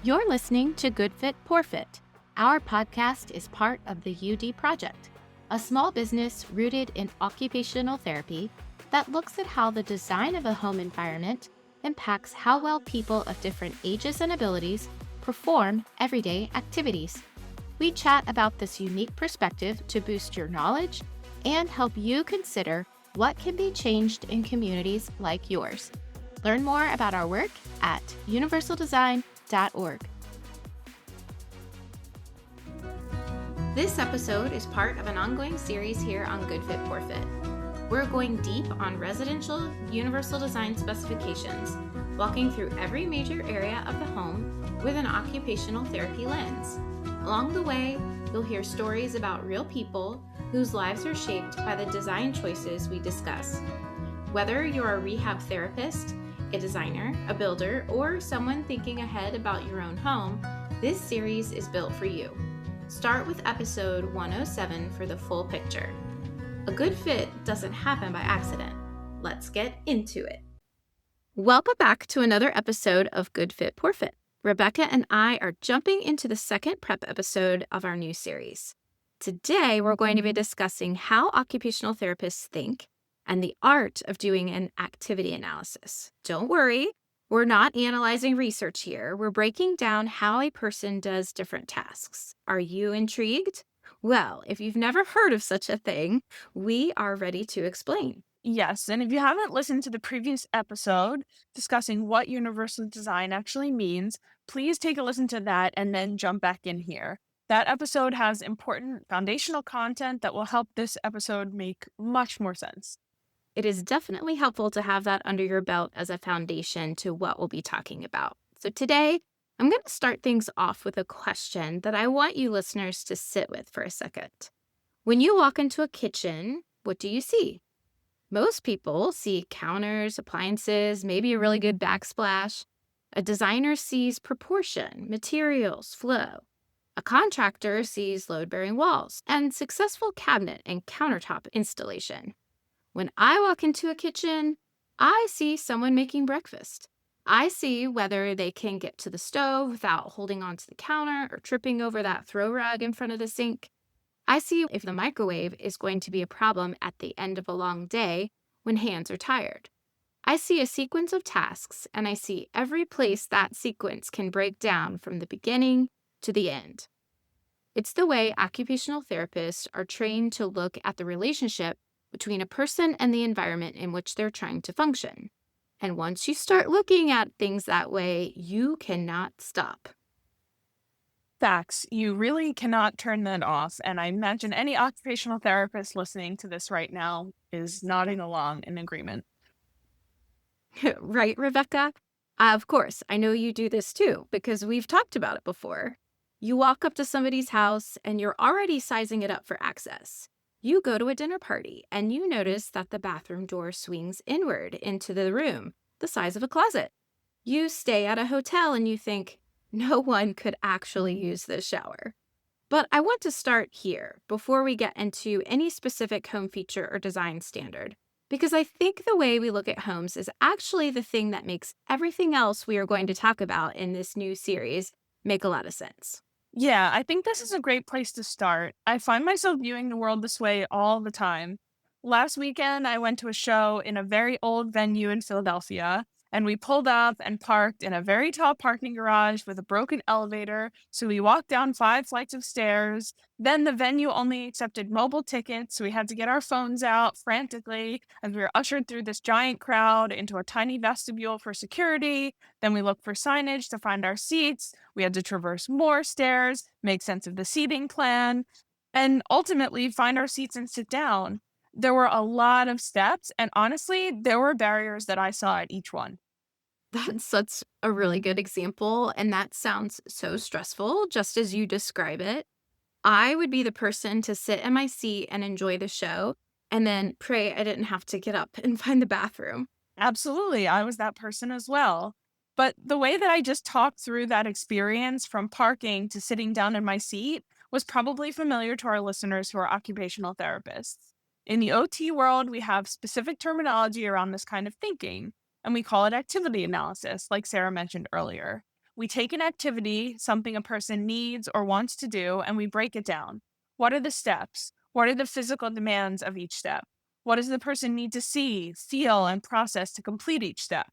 You're listening to Good Fit, Poor Fit. Our podcast is part of the UD Project, a small business rooted in occupational therapy that looks at how the design of a home environment impacts how well people of different ages and abilities perform everyday activities. We chat about this unique perspective to boost your knowledge and help you consider what can be changed in communities like yours. Learn more about our work at universaldesign.org. This episode is part of an ongoing series here on Good Fit, Poor Fit. We're going deep on residential universal design specifications, walking through every major area of the home with an occupational therapy lens. Along the way, you'll hear stories about real people whose lives are shaped by the design choices we discuss. Whether you're a rehab therapist, a designer, a builder, or someone thinking ahead about your own home, this series is built for you. Start with episode 107 for the full picture. A good fit doesn't happen by accident. Let's get into it. Welcome back to another episode of Good Fit, Poor Fit. Rebecca and I are jumping into the second prep episode of our new series. Today, we're going to be discussing how occupational therapists think and the art of doing an activity analysis. Don't worry, we're not analyzing research here. We're breaking down how a person does different tasks. Are you intrigued? Well, if you've never heard of such a thing, we are ready to explain. Yes, and if you haven't listened to the previous episode discussing what universal design actually means, please take a listen to that and then jump back in here. That episode has important foundational content that will help this episode make much more sense. It is definitely helpful to have that under your belt as a foundation to what we'll be talking about. So today, I'm going to start things off with a question that I want you listeners to sit with for a second. When you walk into a kitchen, what do you see? Most people see counters, appliances, maybe a really good backsplash. A designer sees proportion, materials, flow. A contractor sees load-bearing walls and successful cabinet and countertop installation. When I walk into a kitchen, I see someone making breakfast. I see whether they can get to the stove without holding onto the counter or tripping over that throw rug in front of the sink. I see if the microwave is going to be a problem at the end of a long day when hands are tired. I see a sequence of tasks, and I see every place that sequence can break down from the beginning to the end. It's the way occupational therapists are trained to look at the relationship between a person and the environment in which they're trying to function. And once you start looking at things that way, you cannot stop. Facts. You really cannot turn that off, and I imagine any occupational therapist listening to this right now is nodding along in agreement. Right, Rebecca? Of course, I know you do this too, because we've talked about it before. You walk up to somebody's house and you're already sizing it up for access. You go to a dinner party and you notice that the bathroom door swings inward into the room, the size of a closet. You stay at a hotel and you think, no one could actually use this shower. But I want to start here before we get into any specific home feature or design standard, because I think the way we look at homes is actually the thing that makes everything else we are going to talk about in this new series make a lot of sense. Yeah, I think this is a great place to start. I find myself viewing the world this way all the time. Last weekend, I went to a show in a very old venue in Philadelphia, and we pulled up and parked in a very tall parking garage with a broken elevator. So we walked down 5 flights of stairs. Then the venue only accepted mobile tickets, so we had to get our phones out frantically as we were ushered through this giant crowd into a tiny vestibule for security. Then we looked for signage to find our seats. We had to traverse more stairs, make sense of the seating plan, and ultimately find our seats and sit down. There were a lot of steps, and honestly, there were barriers that I saw at each one. That's such a really good example, and that sounds so stressful, just as you describe it. I would be the person to sit in my seat and enjoy the show, and then pray I didn't have to get up and find the bathroom. Absolutely, I was that person as well. But the way that I just talked through that experience from parking to sitting down in my seat was probably familiar to our listeners who are occupational therapists. In the OT world, we have specific terminology around this kind of thinking, and we call it activity analysis, like Sarah mentioned earlier. We take an activity, something a person needs or wants to do, and we break it down. What are the steps? What are the physical demands of each step? What does the person need to see, feel, and process to complete each step?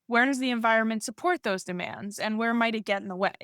Where does the environment support those demands, and where might it get in the way?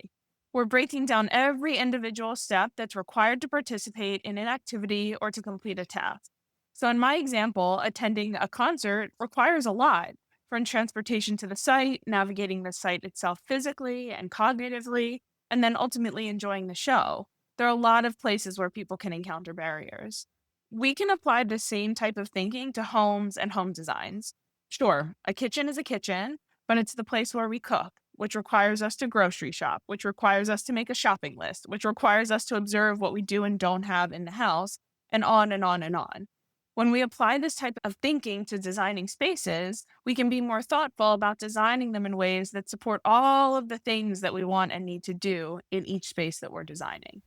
We're breaking down every individual step that's required to participate in an activity or to complete a task. So, in my example, attending a concert requires a lot from transportation to the site, navigating the site itself physically and cognitively, and then ultimately enjoying the show. There are a lot of places where people can encounter barriers. We can apply the same type of thinking to homes and home designs. Sure, a kitchen is a kitchen, but it's the place where we cook, which requires us to grocery shop, which requires us to make a shopping list, which requires us to observe what we do and don't have in the house, and on and on and on. When we apply this type of thinking to designing spaces, we can be more thoughtful about designing them in ways that support all of the things that we want and need to do in each space that we're designing.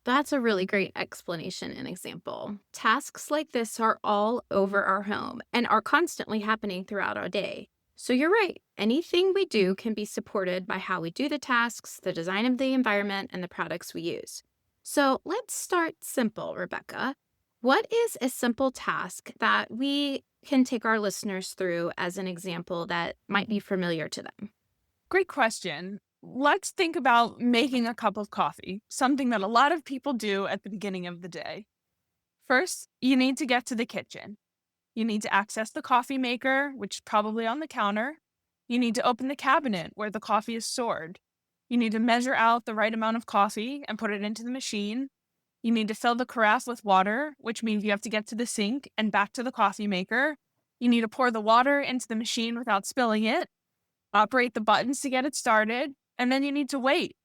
That's a really great explanation and example. Tasks like this are all over our home and are constantly happening throughout our day. So you're right, anything we do can be supported by how we do the tasks, the design of the environment, and the products we use. So let's start simple, Rebecca. What is a simple task that we can take our listeners through as an example that might be familiar to them? Great question. Let's think about making a cup of coffee, something that a lot of people do at the beginning of the day. First, you need to get to the kitchen. You need to access the coffee maker, which is probably on the counter. You need to open the cabinet where the coffee is stored. You need to measure out the right amount of coffee and put it into the machine. You need to fill the carafe with water, which means you have to get to the sink and back to the coffee maker. You need to pour the water into the machine without spilling it, operate the buttons to get it started, and then you need to wait.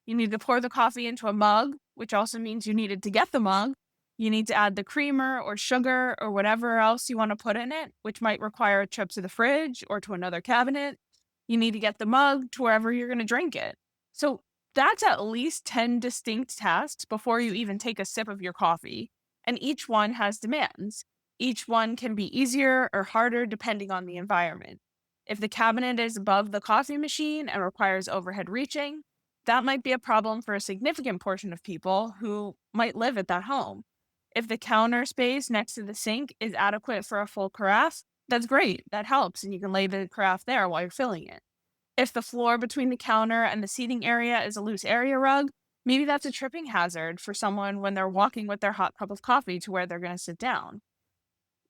You need to pour the coffee into a mug, which also means you needed to get the mug. You need to add the creamer or sugar or whatever else you want to put in it, which might require a trip to the fridge or to another cabinet. You need to get the mug to wherever you're going to drink it. So that's at least 10 distinct tasks before you even take a sip of your coffee. And each one has demands. Each one can be easier or harder depending on the environment. If the cabinet is above the coffee machine and requires overhead reaching, that might be a problem for a significant portion of people who might live at that home. If the counter space next to the sink is adequate for a full carafe, that's great. That helps, and you can lay the carafe there while you're filling it. If the floor between the counter and the seating area is a loose area rug, maybe that's a tripping hazard for someone when they're walking with their hot cup of coffee to where they're going to sit down.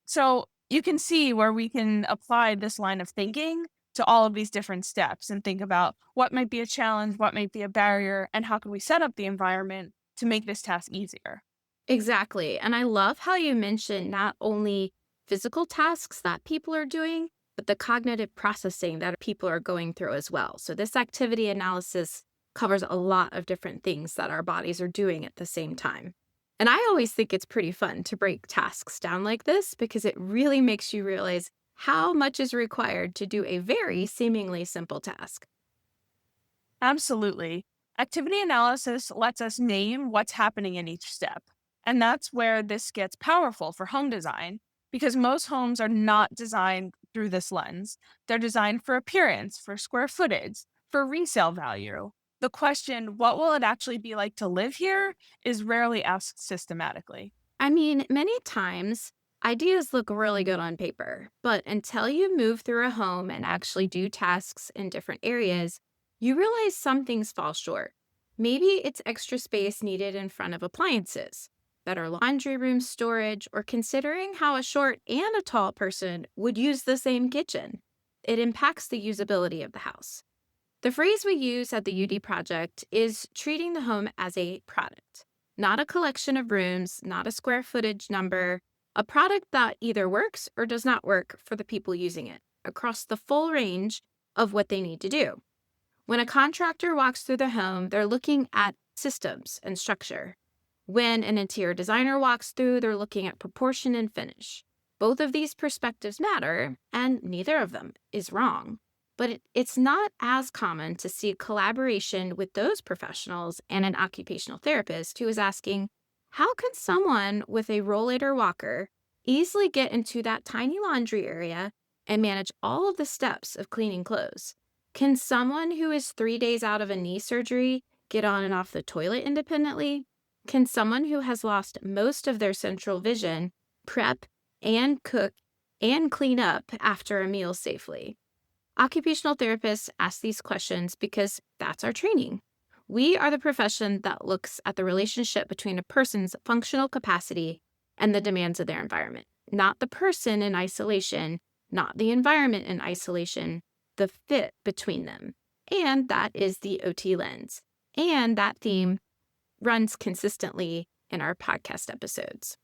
So you can see where we can apply this line of thinking to all of these different steps and think about what might be a challenge, what might be a barrier, and how can we set up the environment to make this task easier. Exactly. And I love how you mentioned not only physical tasks that people are doing, but the cognitive processing that people are going through as well. So, this activity analysis covers a lot of different things that our bodies are doing at the same time. And I always think it's pretty fun to break tasks down like this because it really makes you realize how much is required to do a very seemingly simple task. Absolutely. Activity analysis lets us name what's happening in each step. And that's where this gets powerful for home design because most homes are not designed through this lens. They're designed for appearance, for square footage, for resale value. The question, what will it actually be like to live here, is rarely asked systematically. I mean, many times ideas look really good on paper, but until you move through a home and actually do tasks in different areas, you realize some things fall short. Maybe it's extra space needed in front of appliances, better laundry room storage, or considering how a short and a tall person would use the same kitchen. It impacts the usability of the house. The phrase we use at the UD Project is treating the home as a product, not a collection of rooms, not a square footage number, a product that either works or does not work for the people using it across the full range of what they need to do. When a contractor walks through the home, they're looking at systems and structure. When an interior designer walks through, they're looking at proportion and finish. Both of these perspectives matter, and neither of them is wrong. But it's not as common to see collaboration with those professionals and an occupational therapist who is asking, how can someone with a rollator walker easily get into that tiny laundry area and manage all of the steps of cleaning clothes? Can someone who is 3 days out of a knee surgery get on and off the toilet independently? Can someone who has lost most of their central vision prep and cook and clean up after a meal safely? Occupational therapists ask these questions because that's our training. We are the profession that looks at the relationship between a person's functional capacity and the demands of their environment, not the person in isolation, not the environment in isolation, the fit between them. And that is the OT lens. And that theme runs consistently in our podcast episodes.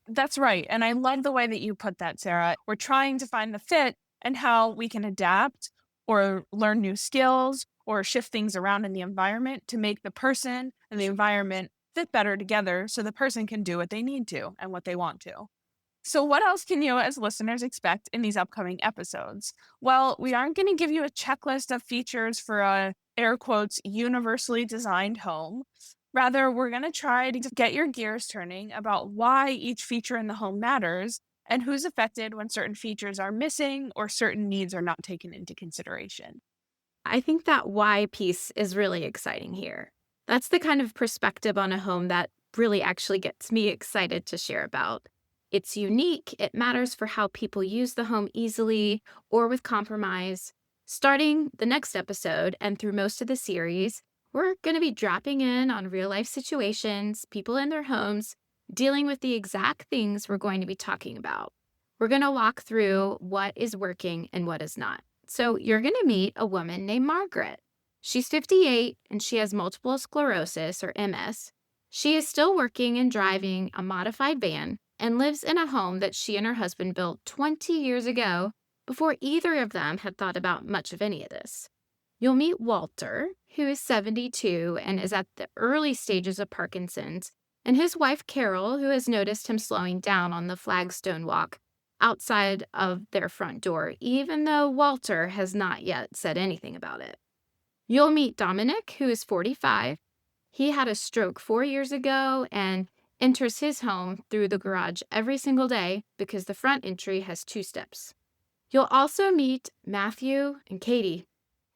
That's right. And I love the way that you put that, Sarah. We're trying to find the fit and how we can adapt or learn new skills or shift things around in the environment to make the person and the environment fit better together so the person can do what they need to and what they want to. So, what else can you, as listeners, expect in these upcoming episodes? Well, we aren't going to give you a checklist of features for a, air quotes, universally designed home. Rather, we're going to try to get your gears turning about why each feature in the home matters and who's affected when certain features are missing or certain needs are not taken into consideration. I think that why piece is really exciting here. That's the kind of perspective on a home that really actually gets me excited to share about. It's unique, it matters for how people use the home easily or with compromise. Starting the next episode and through most of the series, we're going to be dropping in on real life situations, people in their homes, dealing with the exact things we're going to be talking about. We're going to walk through what is working and what is not. So you're going to meet a woman named Margaret. She's 58 and she has multiple sclerosis or MS. She is still working and driving a modified van and lives in a home that she and her husband built 20 years ago before either of them had thought about much of any of this. You'll meet Walter, who is 72 and is at the early stages of Parkinson's, and his wife Carol, who has noticed him slowing down on the flagstone walk outside of their front door, even though Walter has not yet said anything about it. You'll meet Dominic, who is 45. He had a stroke 4 years ago and enters his home through the garage every single day because the front entry has 2 steps. You'll also meet Matthew and Katie,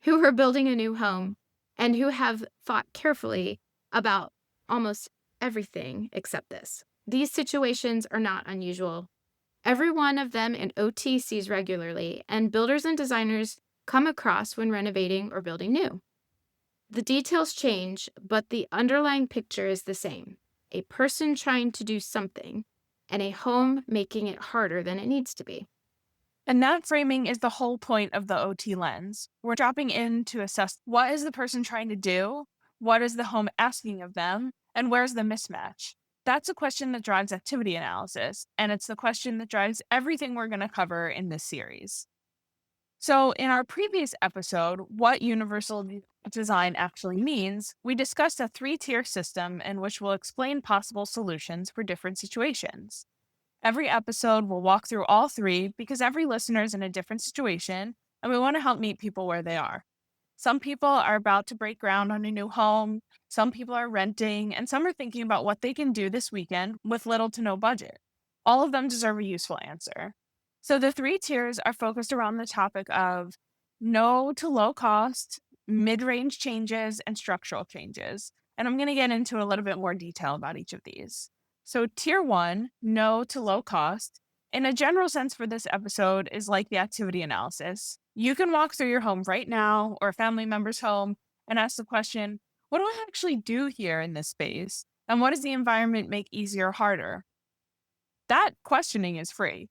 who are building a new home and who have thought carefully about almost everything except this. These situations are not unusual. Every one of them in OT sees regularly, and builders and designers come across when renovating or building new. The details change, but the underlying picture is the same. A person trying to do something, and a home making it harder than it needs to be. And that framing is the whole point of the OT lens. We're dropping in to assess what is the person trying to do, what is the home asking of them, and where's the mismatch. That's a question that drives activity analysis, and it's the question that drives everything we're going to cover in this series. So, in our previous episode, what universal design actually means, we discussed a 3-tier system in which we'll explain possible solutions for different situations. Every episode, we'll walk through all 3 because every listener is in a different situation, and we want to help meet people where they are. Some people are about to break ground on a new home, some people are renting, and some are thinking about what they can do this weekend with little to no budget. All of them deserve a useful answer. So the 3 tiers are focused around the topic of no to low cost, mid-range changes, and structural changes. And I'm going to get into a little bit more detail about each of these. So tier 1, no to low cost, in a general sense for this episode is like the activity analysis. You can walk through your home right now or a family member's home and ask the question, what do I actually do here in this space? And what does the environment make easier or harder? That questioning is free.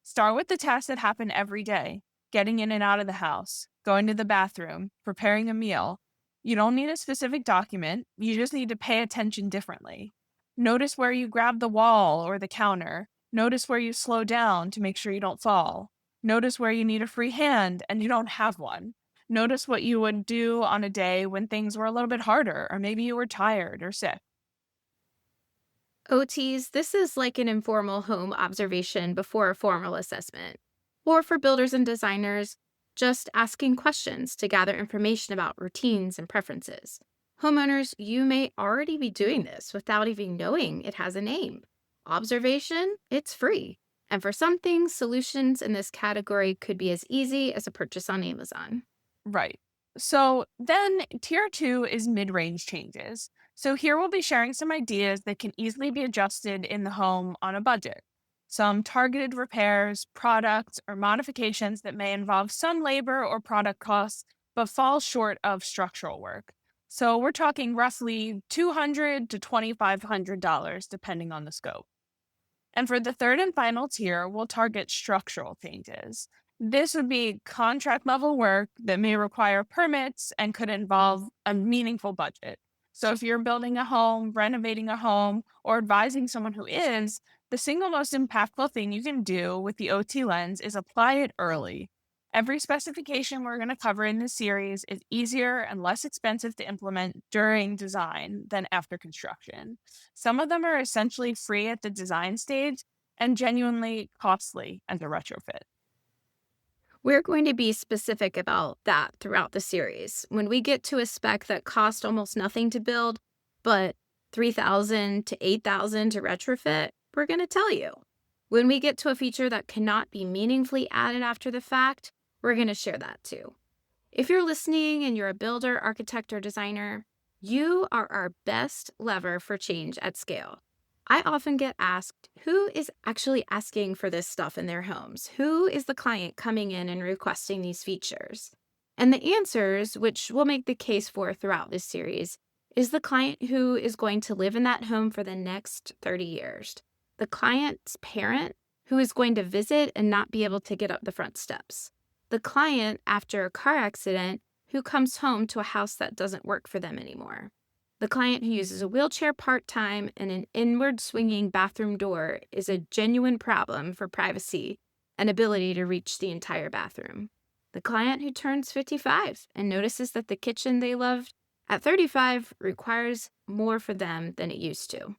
Start with the tasks that happen every day, getting in and out of the house, going to the bathroom, preparing a meal. You don't need a specific document, you just need to pay attention differently. Notice where you grab the wall or the counter. Notice where you slow down to make sure you don't fall. Notice where you need a free hand and you don't have one. Notice what you would do on a day when things were a little bit harder, or maybe you were tired or sick. OTs, this is like an informal home observation before a formal assessment. Or for builders and designers, just asking questions to gather information about routines and preferences. Homeowners, you may already be doing this without even knowing it has a name. Observation, it's free. And for some things, solutions in this category could be as easy as a purchase on Amazon. Right. So then tier two is mid-range changes. So here we'll be sharing some ideas that can easily be adjusted in the home on a budget. Some targeted repairs, products, or modifications that may involve some labor or product costs, but fall short of structural work. So we're talking roughly $200 to $2,500 depending on the scope. And for the third and final tier, we'll target structural changes. This would be contract level work that may require permits and could involve a meaningful budget. So if you're building a home, renovating a home, or advising someone who is, the single most impactful thing you can do with the OT lens is apply it early. Every specification we're going to cover in this series is easier and less expensive to implement during design than after construction. Some of them are essentially free at the design stage and genuinely costly as a retrofit. We're going to be specific about that throughout the series. When we get to a spec that cost almost nothing to build, but $3,000 to $8,000 to retrofit, we're going to tell you. When we get to a feature that cannot be meaningfully added after the fact, we're going to share that too. If you're listening and you're a builder, architect, or designer, you are our best lever for change at scale. I often get asked, who is actually asking for this stuff in their homes? Who is the client coming in and requesting these features? And the answers, which we'll make the case for throughout this series, is the client who is going to live in that home for the next 30 years. The client's parent who is going to visit and not be able to get up the front steps. The client after a car accident who comes home to a house that doesn't work for them anymore. The client who uses a wheelchair part-time and an inward swinging bathroom door is a genuine problem for privacy and ability to reach the entire bathroom. The client who turns 55 and notices that the kitchen they loved at 35 requires more for them than it used to.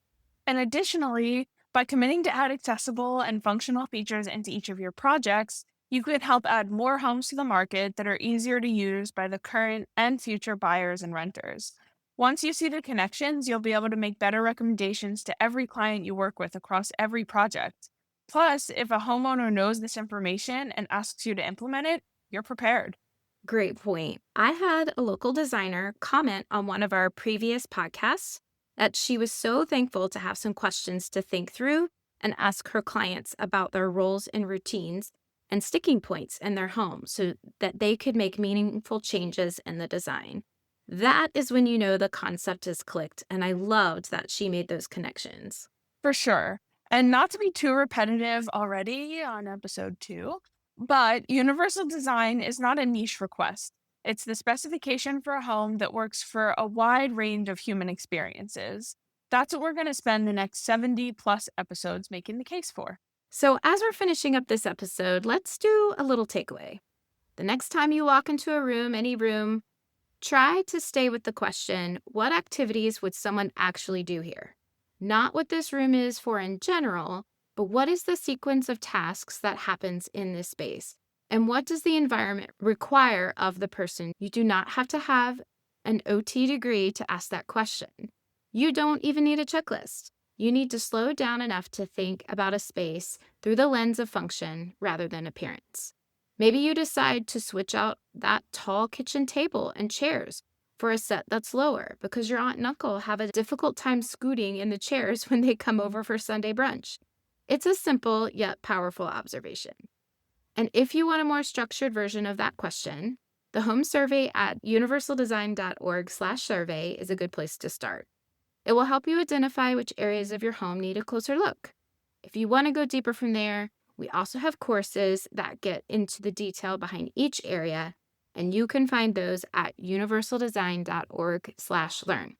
And additionally, by committing to add accessible and functional features into each of your projects, you could help add more homes to the market that are easier to use by the current and future buyers and renters. Once you see the connections, you'll be able to make better recommendations to every client you work with across every project. Plus, if a homeowner knows this information and asks you to implement it, you're prepared. Great point. I had a local designer comment on one of our previous podcasts that she was so thankful to have some questions to think through and ask her clients about their roles and routines and sticking points in their home so that they could make meaningful changes in the design. That is when you know the concept is clicked, and I loved that she made those connections. For sure. And not to be too repetitive already on episode 2, but universal design is not a niche request. It's the specification for a home that works for a wide range of human experiences. That's what we're going to spend the next 70 plus episodes making the case for. So as we're finishing up this episode, let's do a little takeaway. The next time you walk into a room, any room, try to stay with the question, what activities would someone actually do here? Not what this room is for in general, but what is the sequence of tasks that happens in this space? And what does the environment require of the person? You do not have to have an OT degree to ask that question. You don't even need a checklist. You need to slow down enough to think about a space through the lens of function rather than appearance. Maybe you decide to switch out that tall kitchen table and chairs for a set that's lower because your aunt and uncle have a difficult time scooting in the chairs when they come over for Sunday brunch. It's a simple yet powerful observation. And if you want a more structured version of that question, the home survey at universaldesign.org/survey is a good place to start. It will help you identify which areas of your home need a closer look. If you want to go deeper from there, we also have courses that get into the detail behind each area, and you can find those at universaldesign.org/learn.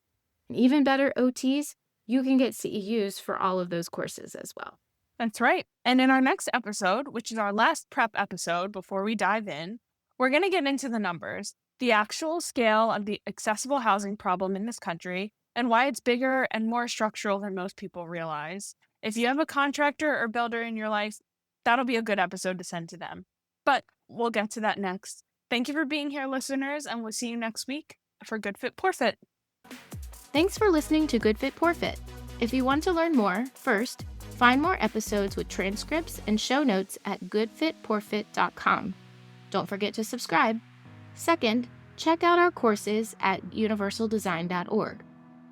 And even better, OTs, you can get CEUs for all of those courses as well. That's right. And in our next episode, which is our last prep episode before we dive in, we're going to get into the numbers, the actual scale of the accessible housing problem in this country, and why it's bigger and more structural than most people realize. If you have a contractor or builder in your life, that'll be a good episode to send to them. But we'll get to that next. Thank you for being here, listeners, and we'll see you next week for Good Fit, Poor Fit. Thanks for listening to Good Fit, Poor Fit. If you want to learn more, first, find more episodes with transcripts and show notes at goodfitpoorfit.com. Don't forget to subscribe. Second, check out our courses at universaldesign.org.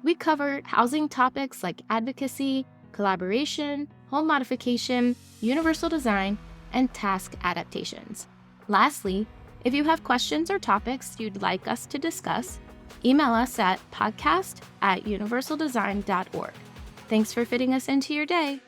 We cover housing topics like advocacy, collaboration, home modification, universal design, and task adaptations. Lastly, if you have questions or topics you'd like us to discuss, email us at podcast@universaldesign.org. Thanks for fitting us into your day.